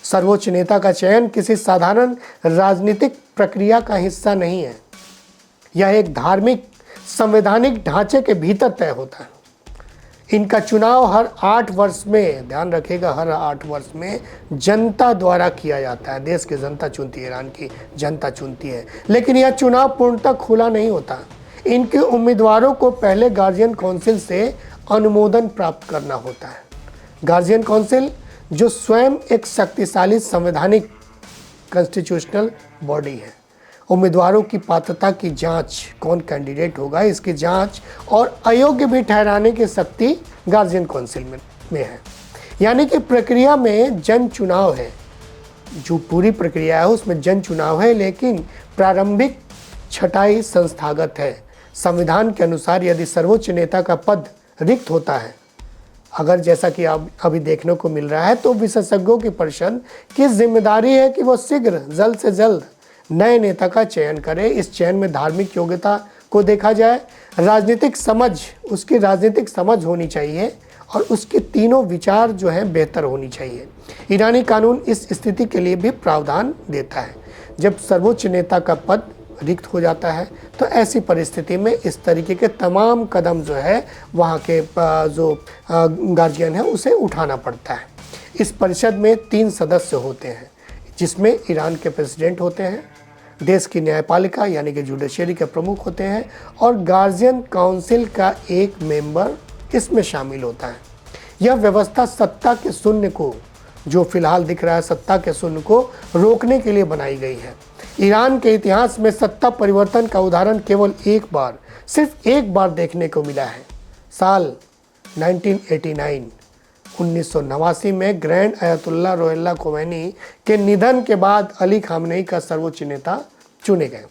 सर्वोच्च नेता का चयन किसी साधारण राजनीतिक प्रक्रिया का हिस्सा नहीं है। यह एक धार्मिक संवैधानिक ढांचे के भीतर तय होता है। इनका चुनाव हर 8 वर्ष में, ध्यान रखिएगा, हर 8 वर्ष में जनता द्वारा किया जाता है। देश की जनता चुनती है, ईरान की जनता चुनती है। लेकिन यह चुनाव पूर्णतः खुला नहीं होता। इनके उम्मीदवारों को पहले गार्जियन काउंसिल से अनुमोदन प्राप्त करना होता है। गार्जियन काउंसिल जो स्वयं एक शक्तिशाली संवैधानिक कॉन्स्टिट्यूशनल बॉडी है। उम्मीदवारों की पात्रता की जांच, कौन कैंडिडेट होगा, इसकी जांच और अयोग्य भी ठहराने की शक्ति गार्जियन काउंसिल में है। यानी कि प्रक्रिया में जन चुनाव है, जो पूरी प्रक्रिया है उसमें जन चुनाव है, लेकिन प्रारंभिक छटाई संस्थागत है। संविधान के अनुसार यदि सर्वोच्च नेता का पद रिक्त होता है, अगर जैसा कि अब अभी देखने को मिल रहा है, तो विशेषज्ञों की परिषद की जिम्मेदारी है कि वो शीघ्र जल्द से जल्द नए नेता का चयन करे। इस चयन में धार्मिक योग्यता को देखा जाए, राजनीतिक समझ, उसकी राजनीतिक समझ होनी चाहिए और उसके तीनों विचार जो है बेहतर होनी चाहिए। ईरानी कानून इस स्थिति के लिए भी प्रावधान देता है। जब सर्वोच्च नेता का पद रिक्त हो जाता है तो ऐसी परिस्थिति में इस तरीके के तमाम कदम जो है वहाँ के जो गार्जियन है उसे उठाना पड़ता है। इस परिषद में 3 सदस्य होते हैं, जिसमें ईरान के प्रेसिडेंट होते हैं, देश की न्यायपालिका यानी कि जुडिशरी के प्रमुख होते हैं और गार्जियन काउंसिल का एक मेंबर इसमें शामिल होता है। यह व्यवस्था सत्ता के शून्य को, जो फिलहाल दिख रहा है सत्ता के शून्य को रोकने के लिए बनाई गई है। ईरान के इतिहास में सत्ता परिवर्तन का उदाहरण केवल एक बार, सिर्फ एक बार देखने को मिला है। साल 1989 में ग्रैंड अयतुल्ला रुहुल्लाह खोमैनी के निधन के बाद अली खामनेई का सर्वोच्च नेता चुने गए।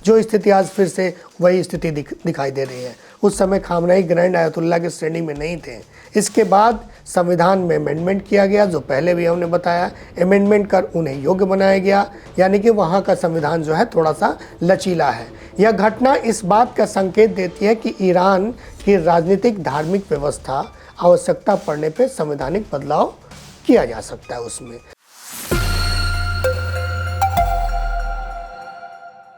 जो स्थिति आज फिर से वही स्थिति दिखाई दे रही है। उस समय खामनेई ग्रैंड अयतुल्ला की श्रेणी में नहीं थे। इसके बाद संविधान में अमेंडमेंट किया गया, जो पहले भी हमने बताया, अमेंडमेंट कर उन्हें योग्य बनाया गया, यानी कि वहाँ का संविधान जो है थोड़ा सा लचीला है। यह घटना इस बात का संकेत देती है कि ईरान की राजनीतिक धार्मिक व्यवस्था आवश्यकता पड़ने पर संवैधानिक बदलाव किया जा सकता है उसमें।